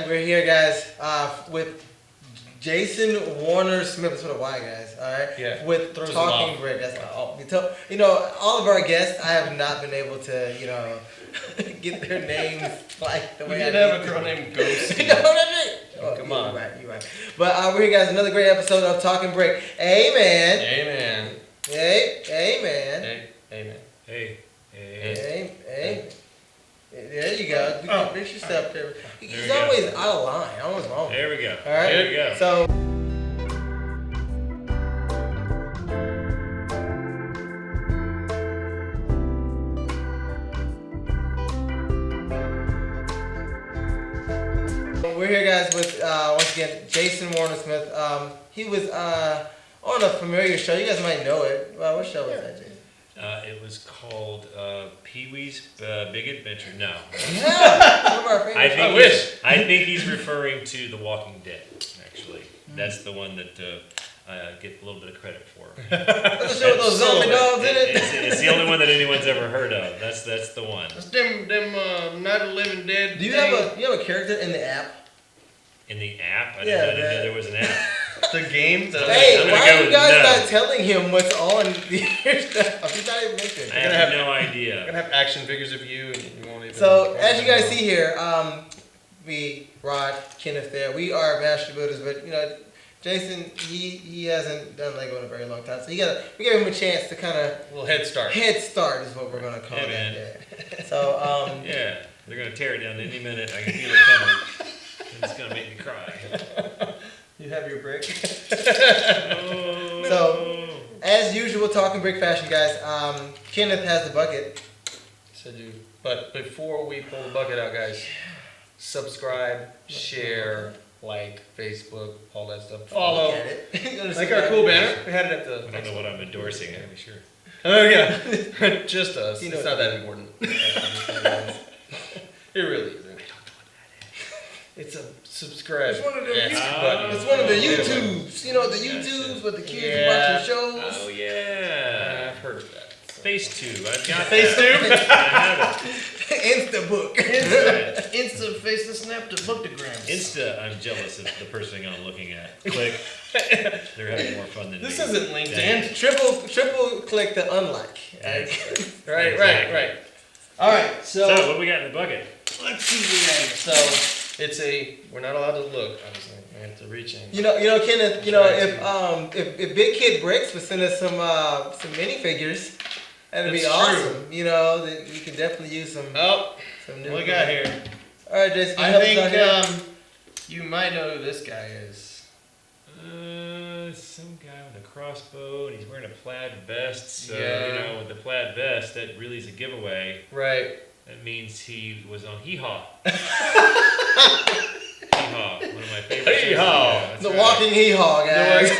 we're here, guys, with Jayson Warner Smith. That's what a Y, guys. All right. Yeah. With Talking Brick. That's all. You know, all of our guests, I have not been able to, you know, get their names like the way I did have a girl named Ghost. You know what I mean? Oh, come on. You're right. But we're here, guys. Another great episode of Talking Brick. Amen. Amen. Hey, amen. Hey, amen. Hey. Hey. There you go. Fix yourself there. He's always out of line. I was wrong. There we go. All right. There we go. So. We're here, guys, with once again Jayson Warner Smith. He was on a familiar show. You guys might know it. What show was that, Jayson? It was called Pee-wee's Big Adventure. No. Yeah, one of our favorites. I think he's referring to The Walking Dead, actually. That's the one that I get a little bit of credit for. That's the show with those zombie dogs in it. It's the only one that anyone's ever heard of. That's the one. That's them Night of the Living Dead. Do you have a character in the app? In the app? I didn't know there was an app. The game? Hey, why are you guys not telling him what's on your stuff? He's not even mentioning. I have no idea. I'm going to have action figures of you, and you won't even... So, as you guys see here, we, Rod, Kenneth there, we are master builders, but, you know, Jayson, he hasn't done Lego in a very long time, so we gave him a chance to kind of... A little head start. Head start is what we're going to call it. Yeah. So, yeah, they're going to tear it down any minute. I can feel it coming. It's going to make me cry. You have your brick. So, as usual, Talking Brick fashion, guys, Kenneth has the bucket. So but before we pull the bucket out, guys, subscribe, share, like, Facebook, all that stuff. Follow. Like our cool banner. We had it at the... I don't know what I'm endorsing, I'm sure. Oh, yeah. Just us. It's not that important. It really isn't. It's a subscribe. It's one of the It's one of the YouTubes. You know, the YouTubes with the kids watching shows. Oh, yeah. I've heard of that. So. FaceTube. I've got FaceTube? I have it. Instabook. Insta, face the snap to booktagrams. Insta, I'm jealous of the person I'm looking at. Click. They're having more fun than this me. Isn't LinkedIn. Triple click the unlike. Right. All right. So what do we got in the bucket? Let's see what we have. So it's we're not allowed to look. Obviously, we have to reach in. You know, Kenneth. You know, if Big Kid Bricks would send us some minifigures, that'd be awesome. True. You know, that we could definitely use some. Some new. What we got here? All right, Jayson. I think you might know who this guy is. Some guy with a crossbow, and he's wearing a plaid vest. So, yeah. you know, with the plaid vest, that really is a giveaway. Right. That means he was on Hee Haw. Hee Haw, one of my favorite shows. Hee Haw. The Walking Hee Haw, guys.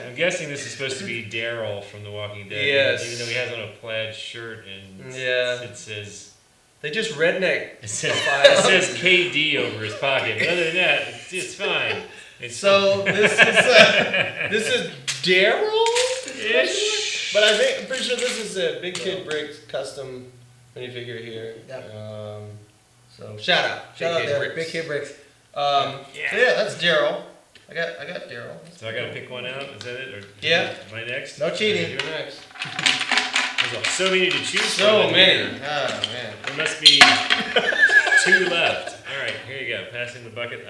I'm guessing this is supposed to be Daryl from The Walking Dead. Yes. Even though he has on a plaid shirt and it says... They just redneck. It says KD over his pocket, but other than that, it's fine. This is Daryl? Ish. But I'm pretty sure this is a Big Kid Bricks custom minifigure here. Yeah. So shout out there, Big Kid Bricks. So yeah, that's Daryl. I got Daryl. So I gotta pick one out. Is that it? Or yeah. Am I next? No cheating. You're next. There's so many to choose from. So many. Oh man. There must be 2 left. All right, here you go. Passing the bucket.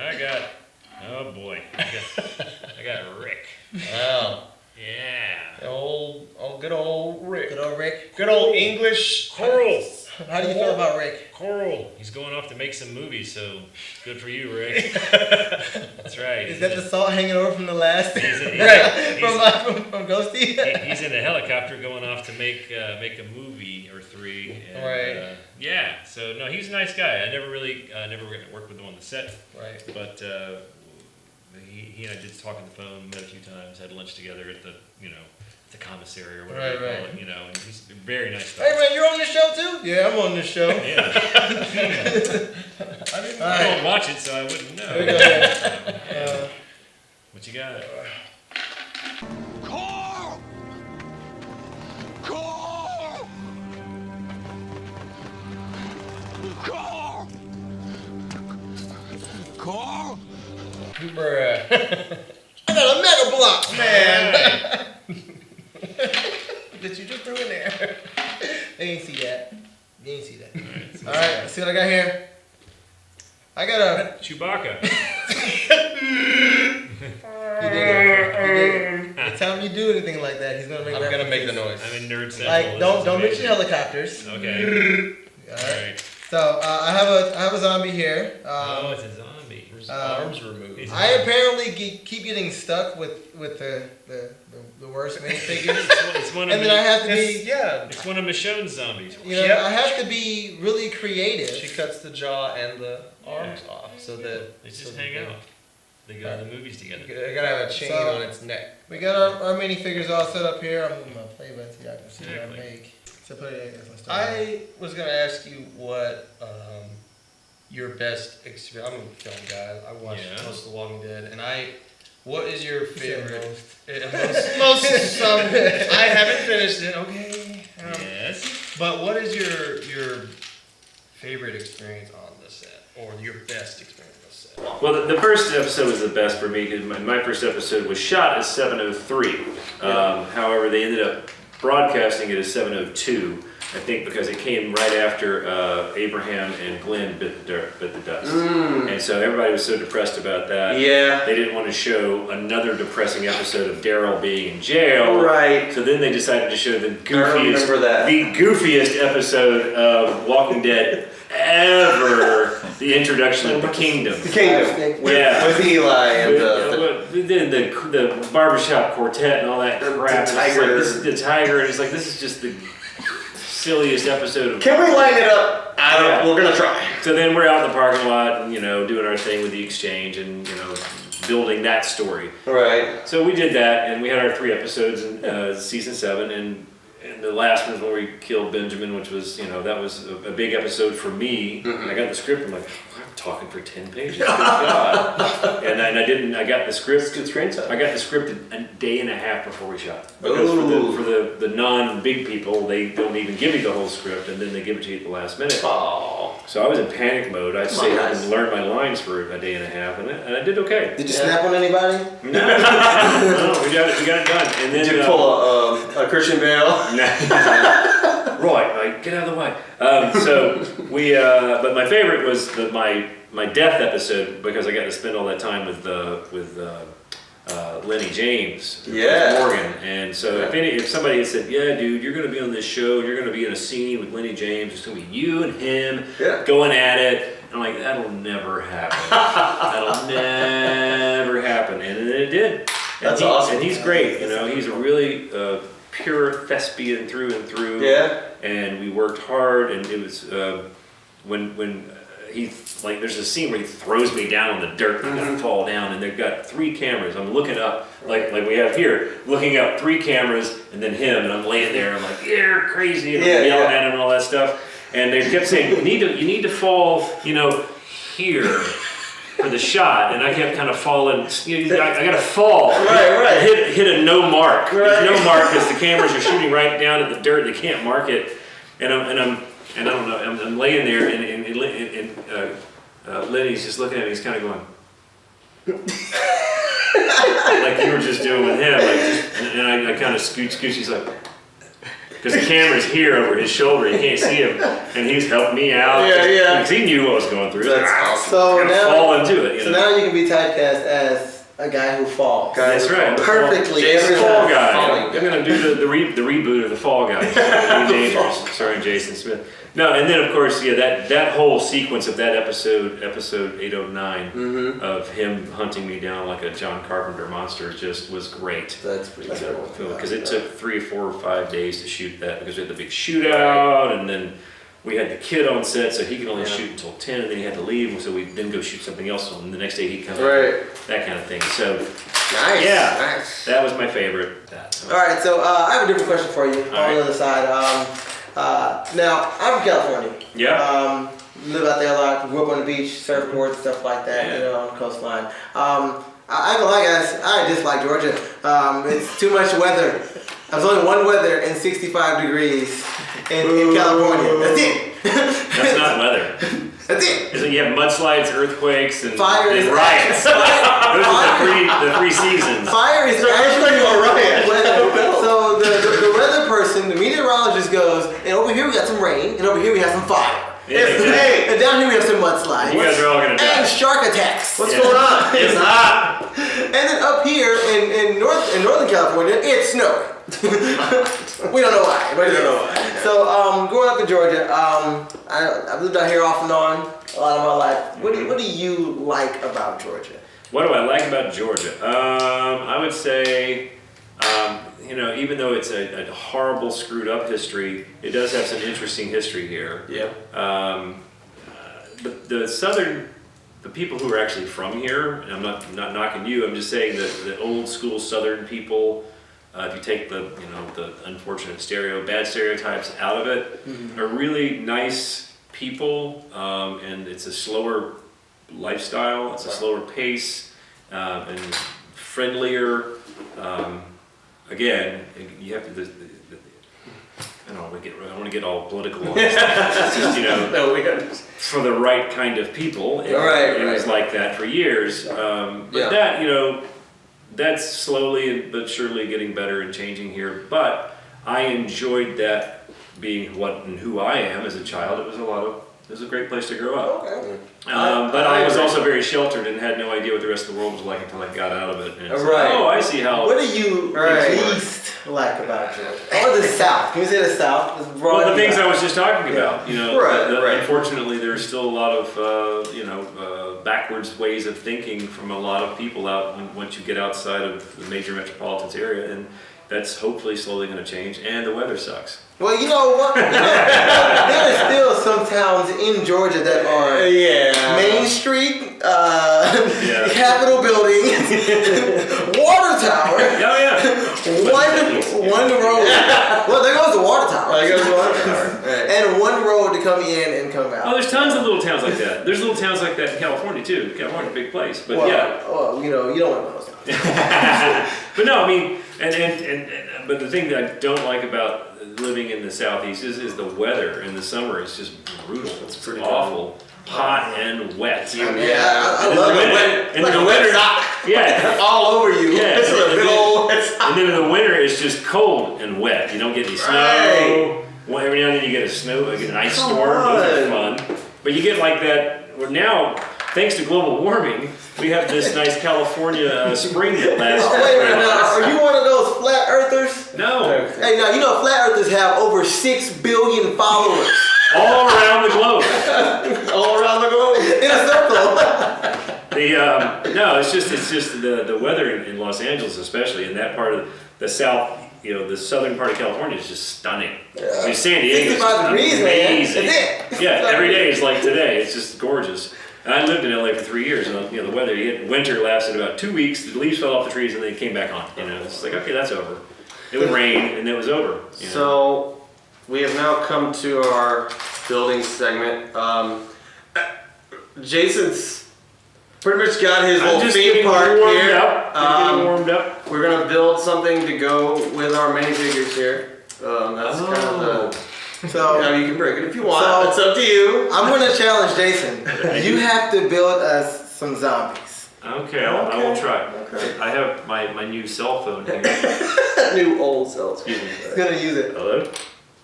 Oh boy. I got Rick. Wow. Yeah. Good old Rick. Good old Rick. Good old English. Coral. How do you feel about Rick? Coral. He's going off to make some movies, so good for you, Rick. That's right. Is that the salt hanging over from the last? Right. From Ghosty? He's in a helicopter going off to make a movie or 3. And, right. Yeah. So no, he's a nice guy. I never worked with him on the set. Right. But he and I did talk on the phone, met a few times, had lunch together at the the commissary or whatever they call it, you know, and he's a very nice guy. Hey man, you're on this show too? Yeah, I'm on this show. Yeah. I don't watch it, so I wouldn't know. There we go. What you got? Carl! Bruh. I got a mega block, man. That you just threw in there. They ain't see that. You ain't see that. All Alright, let's see what I got here. I got a. Chewbacca. You did it. Anytime you do anything like that, he's gonna make. I'm gonna make the noise. I'm in nerd central. Like, This don't is mention amazing. helicopters. Okay. Alright. So I have a zombie here. Oh, it's a zombie. His arms removed. I apparently keep getting stuck with the worst minifigures, It's one and of then I have to It's- be, yeah. It's one of Michonne's zombies. you know, Yep. I have to be really She creative. cuts the jaw and the arms off so that They just hang out. They go to the movies together. They gotta have a chain So- on its neck. We got our minifigures all set up here. I'm moving my play button so y'all can see what I Exactly. make. So put it in. Let's start. I was gonna ask you what your best experience. I'm a film guy. I watched Yeah. most of The Walking Dead, and what is your You said favorite? most. Most some. I haven't finished it. Okay. Yes. But what is your favorite experience on the set, or your best experience on the set? Well, the first episode was the best for me because my first episode was shot at 7:03. However, they ended up broadcasting it at 7:02. I think because it came right after Abraham and Glenn bit the dust. And so everybody was so depressed about that. Yeah. They didn't want to show another depressing episode of Daryl being in jail. Right. So then they decided to show the remember that. goofiest episode of Walking Dead ever, the introduction of the Kingdom. The Kingdom. With, Yeah. with Eli and the The barbershop quartet and all that crap. It's like, tiger. this is the tiger, and it's like, this is just the silliest episode of. Can we line it up? Yeah. We're gonna try. So then we're out in the parking lot, and, doing our thing with the exchange, and building that story. Right. So we did that, and we had our 3 episodes in season 7, and the last one was where we killed Benjamin, which was, that was a big episode for me. And I got the script, I'm like, I'm talking for 10 pages, good God. And I got the script. Good screen time. I got the script a day and a half before we shot. Because for the non-big people, they don't even give you the whole script, and then they give it to you at the last minute. Oh. So I was in panic mode. I stayed up Nice. and learned my lines for a day and a half, and I did okay. Did you snap on anybody? No, we got it done. And then Did you pull a Christian Bale? Right, get out of the way. So we, but my favorite was my death episode because I got to spend all that time with Lenny James, Yeah. Morgan, and so if somebody had said, "Yeah, dude, you're going to be on this show, you're going to be in a scene with Lenny James, it's going to be you and him going at it," and I'm like, "That'll never happen. That'll never happen," and then it did. That's awesome. And he's great. He's a really pure thespian through and through. Yeah. And we worked hard, and it was when he there's a scene where he throws me down on the dirt and I fall down, and they've got 3 cameras. I'm looking up like we have here, looking up 3 cameras, and then him, and I'm laying there. I'm like, "You're crazy," and I'm yelling at him and all that stuff. And they kept saying, "You need to fall, here." For the shot, and I kept kind of falling. I got to fall. Right. Hit a no mark. There's no mark because the cameras are shooting right down at the dirt. They can't mark it, and I don't know. I'm laying there, and Lenny's just looking at me. He's kind of going, like you were just doing with him. And I kind of scooch. He's like. Because the camera's here over his shoulder, you can't see him, and he's helped me out. Yeah. Because he knew what I was going through. That's awesome. So Kind of now, fall into it. so now you can be typecast as a guy who falls. That's right. Perfectly. Jason every Fall time. Guy. I'm going to do the reboot of the Fall Guy. Starring Jayson Smith. No, and then of course, that whole sequence of that episode 809, of him hunting me down like a John Carpenter monster just was great. That's pretty cool. Because it took 3 or 4 or 5 days to shoot that because we had the big shootout, and then we had the kid on set, so he could only shoot until 10, and then he had to leave, so we'd then go shoot something else, and the next day he'd come Right. that kind of thing. So, Nice. yeah, Nice. that was my favorite. All right, so I have a different question for you on right. the other side. Now, I'm from California. Yeah. Live out there a lot. Grew up on the beach, surfboards, stuff like that. Yeah. On the coastline. I don't like guys. I dislike Georgia. It's too much weather. There's only one weather and 65 degrees in California. That's it. That's not weather. That's it. So you have mudslides, earthquakes, and, Fire and is riots. Those are the three seasons. Fire is actually a riot. So the weather person, the meteorologist goes, and over here we got some rain, and over here we have some fire. Yeah, exactly. And down here we have some mudslides. You guys are all gonna die. And shark attacks. What's going on? It's hot. And then up here in Northern California, it's snowing. We don't know why. But So growing up in Georgia, I've lived out here off and on a lot of my life. What do you like about Georgia? What do I like about Georgia? I would say, even though it's a horrible, screwed up history, it does have some interesting history here. Yeah. The people who are actually from here, and I'm not knocking you, I'm just saying that the old school Southern people, if you take the unfortunate bad stereotypes out of it, are really nice people, and it's a slower lifestyle, it's a slower pace, and friendlier. Again, you have to. I don't want to get all political on this. It's just, No, for the right kind of people. It was like that for years. But that's slowly but surely getting better and changing here. But I enjoyed that being who I am as a child. It was a great place to grow up. Okay. But I was also very sheltered and had no idea what the rest of the world was like until I got out of it. And it's Right. oh, I see how. What do you least like about Georgia? Or the South? Can you say the South? Well, the things I was just talking about, Right. Unfortunately, there's still a lot of, backwards ways of thinking from a lot of people once you get outside of the major metropolitan area, and that's hopefully slowly going to change. And the weather sucks. Well, you know what? There are still some towns in Georgia that are Main Street, Capitol Building, Water Tower. Oh yeah. One road. Well, there goes the water tower. There goes the water tower. Right. And one road to come in and come out. Oh, there's tons of little towns like that. There's little towns like that in California too. California's a big place, but Well, you don't want those towns. But no, I mean, but the thing that I don't like about living in the Southeast is the weather. In the summer, it's just brutal. It's pretty awful. Hot and wet. I love it. And Like a winter knock. Yeah. All over you. Yeah. It's a big old. And then in the winter, it's just cold and wet. You don't get any snow. Well, every now and then you get an ice storm. Those are fun. But you get like that. Well, now, thanks to global warming, we have this nice California spring that lasts. Oh, wait a minute now. Are you one of those flat earthers? No. Hey, now, flat earthers have over 6 billion followers. All around the globe. All around the globe. In a circle. No, it's just the weather in Los Angeles, especially in that part of the South. The southern part of California is just stunning. I mean, San Diego is 65 degrees, amazing. man. That's it. Yeah, every day is like today. It's just gorgeous. And I lived in LA for 3 years, and the weather. Winter lasted about 2 weeks. The leaves fell off the trees, and they came back on. It's like, okay, that's over. It would rain, and it was over. So we have now come to our building segment. Jason's pretty much got his I'm little just theme getting park warmed here. up. I'm getting warmed up. We're gonna build something to go with our minifigures here. That's kind of the. So, You can break it if you want. So- It's up to you. I'm going to challenge Jason. You have to build us some zombies. Okay, I will try. Okay. I have my new cell phone here. New old cells. Excuse me. He's going to use it. Hello?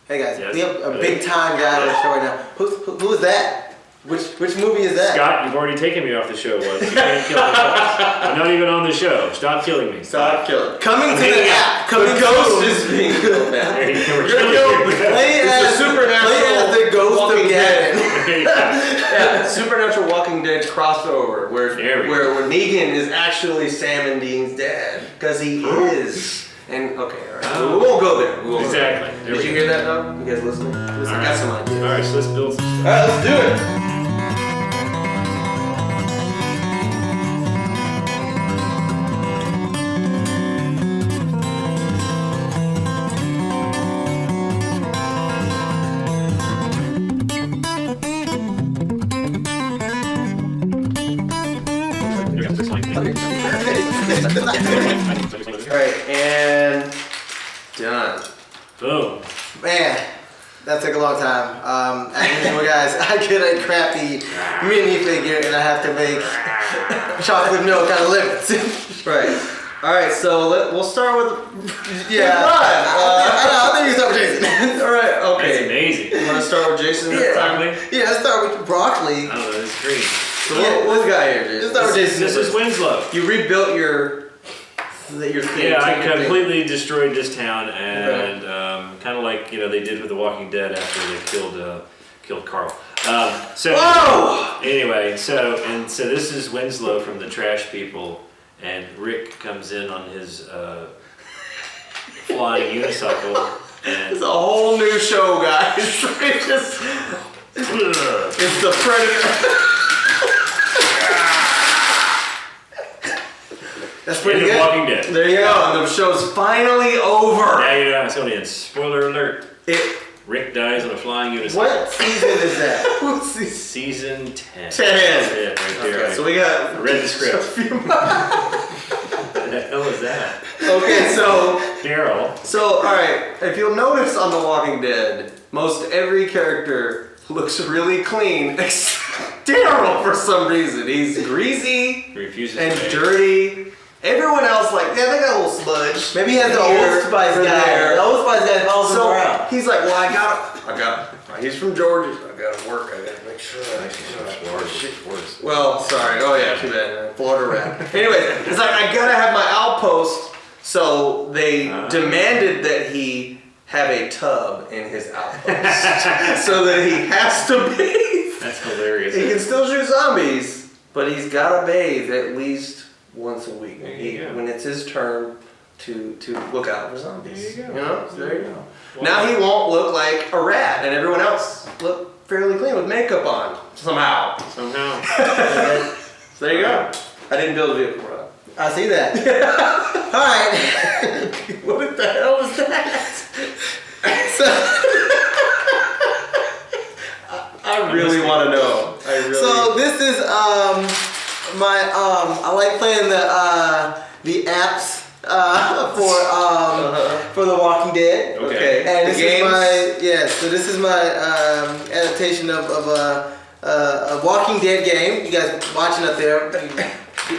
Hey guys, Yes. we have a big time guy on the show right now. Who is that? Which movie is that? Scott, you've already taken me off the show once. You can't kill me twice. I'm not even on the show. Stop killing me. Stop killing. Coming to the app. Coming The ghost soon. is being killed now. There you go. We're We're gonna killing go. you. Play It's as a supernatural play as the ghost Walking of Gavin. There you go. Yeah, Supernatural Walking Dead crossover where There we where Negan is actually Sam and Dean's dad because he is. And okay, all right, Oh. we won't go there. We won't go there. Exactly. There Did we you go. hear that, though? You guys listening? Listen, I got some ideas. All right, so let's build some stuff. All right, let's do it. All right, and done. Boom. Man, That took a long time. As usual, guys, I get a crappy minifigure and I have to make chocolate milk out of lemons. Right. All right. So we'll start with. Yeah. I think you start with Jayson. All right. That's Okay. amazing. You want to start with Jayson this time? Yeah, let's start with broccoli. I don't know, it's green. So what we got here, Jayson? Let's start with Jayson. This is Winslow. You rebuilt your thing. Yeah, I completely destroyed this town, and kind of like they did with The Walking Dead after they killed Carl. Whoa! Anyway, so this is Winslow from the Trash People, and Rick comes in on his flying unicycle, and It's a whole new show, guys. It's the Predator. That's pretty in The good. Walking Dead. There you go. And the show's finally over. Now you know it's only in. Spoiler alert: Rick dies on a flying unicycle. What season is that? Season 10. 10. That's it, right there. Okay, so we got. I read the script. What the hell is that? Okay, so Daryl. all right. If you'll notice on The Walking Dead, most every character looks really clean, except Daryl for some reason. He's greasy He refuses and to pay. dirty. Everyone else, like, yeah, they got a little sludge. Maybe he has the Here, Old Spice or guy. there. The Old Spice guy follows him So around. he's like, well, I got. He's from Georgia. So I gotta work. I gotta make sure. Well, sorry. Oh yeah, too bad. Florida rap. Anyways, it's like I gotta have my outpost. So they demanded that he have a tub in his outpost, so that he has to bathe. That's hilarious. He can still shoot zombies, but he's gotta bathe at least once a week There you go. when it's his turn to look out for zombies. There you go. You know, so there you go. Well, Now he won't look like a rat, and everyone else look fairly clean with makeup on somehow. Somehow. So there you go. I didn't build a vehicle, bro. I see that. Alright. What the hell was that? I really want to know. So this is I like playing the apps for The Walking Dead. Okay. And The this games? so this is my adaptation of a Walking Dead game. You guys watching up there,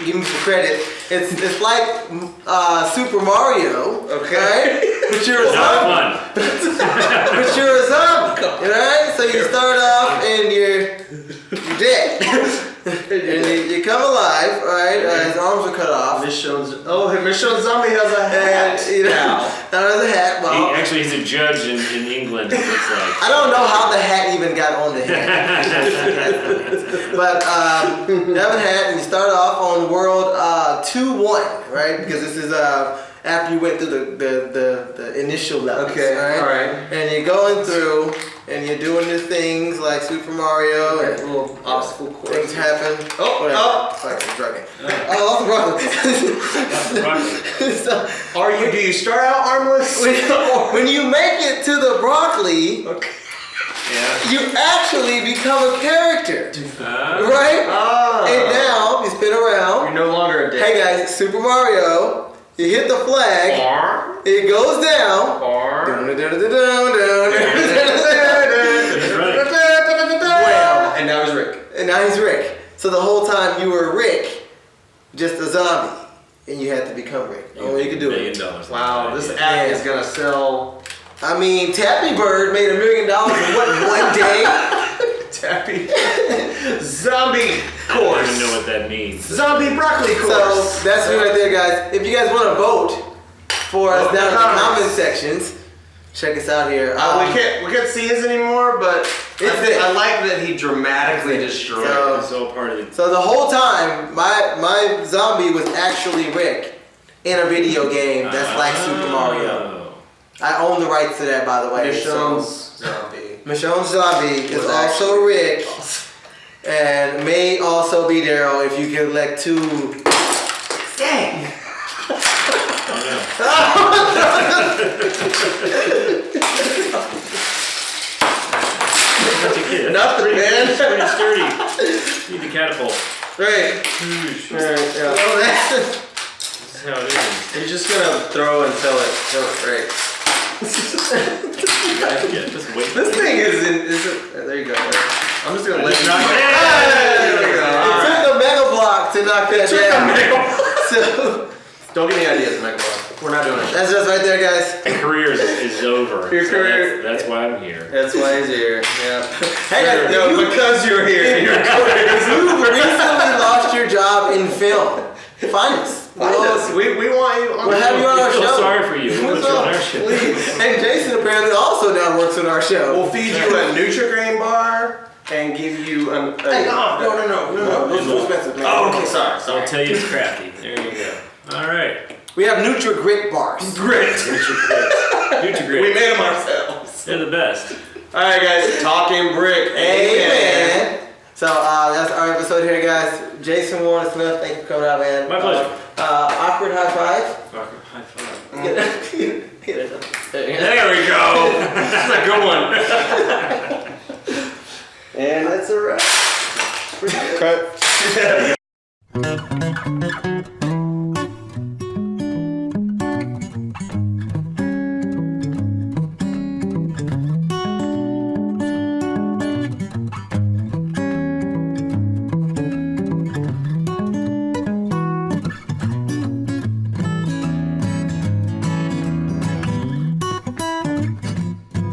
give me some credit. It's like Super Mario. Okay. Right? But you're a Not zombie. fun. But you're a zombie, right? So you start off and you're dead, and you come alive, right? His arms are cut off, Michonne's zombie has a hat. and now has a hat. Well, He's a judge in England, it looks like. I don't know how the hat even got on the hat, but you have a hat, and you start off on world 2-1, right? Because this is after you went through the initial levels, Okay, right? alright. And you're going through, and you're doing the things like Super Mario, and Little obstacle course. things happen. Oh, whatever. oh. Fuck, I'm drugging. Oh, that's so, Do you start out armless? when you make it to the broccoli, Okay. Yeah. you actually become a character, right? Ah. And now you spin around. You're no longer a Hey dead. guys, Super Mario. You hit the flag. It goes down. Wham. And now he's Rick. And now he's Rick. So the whole time you were Rick, just a zombie, and you had to become Rick. Only you could do it. Wow, this app is gonna sell. I mean, Tappy Bird made $1 million in what, one day? Tappy. Zombie I don't course. even know what that means. Zombie broccoli course. So that's me right there, guys. If you guys want to vote for us down in the comment sections, check us out here. we can't see his anymore, but It's I like that he dramatically destroyed. So- It's all part of the. So the whole time, my zombie was actually Rick in a video game that's like Super Mario. I own the rights to that, by the way. Michonne's zombie. Michonne's zombie is Was also actually Rick, and may also be Daryl if you can elect two. Dang! Nothing, man. It's pretty sturdy. Need the catapult. Right. Well, This is how it is. You're just gonna throw until it breaks. Yeah, just wait. This thing there you go. I'm just gonna let you knock it. There we go. It took a mega block to knock that down. So don't give me ideas, Mega Block. We're not doing it. that's just right there, guys. Your career is over. Your so career- That's why I'm here. That's why he's here. Yeah. Hey, guys, no, you- because you're here. If you recently lost your job in film, find us. Find us. We want you on We'll the have show. you on our I feel show. sorry for you. Put you on our show. And Jayson apparently also now works on our show. We'll feed you a Nutri-Grain bar and give you an. Hey, no. Those are too expensive, man. Oh, okay, sorry. I'll tell you it's crafty. There you go. All right. We have Nutri-Grit bars. Great. Nutri-Grit. We made them ourselves. They're the best. All right, guys. Talking brick. Amen. So that's our episode here, guys. Jayson Warren Smith, thank you for coming out, man. My pleasure. Awkward high five. High five. Get it. There we go. That's a good one.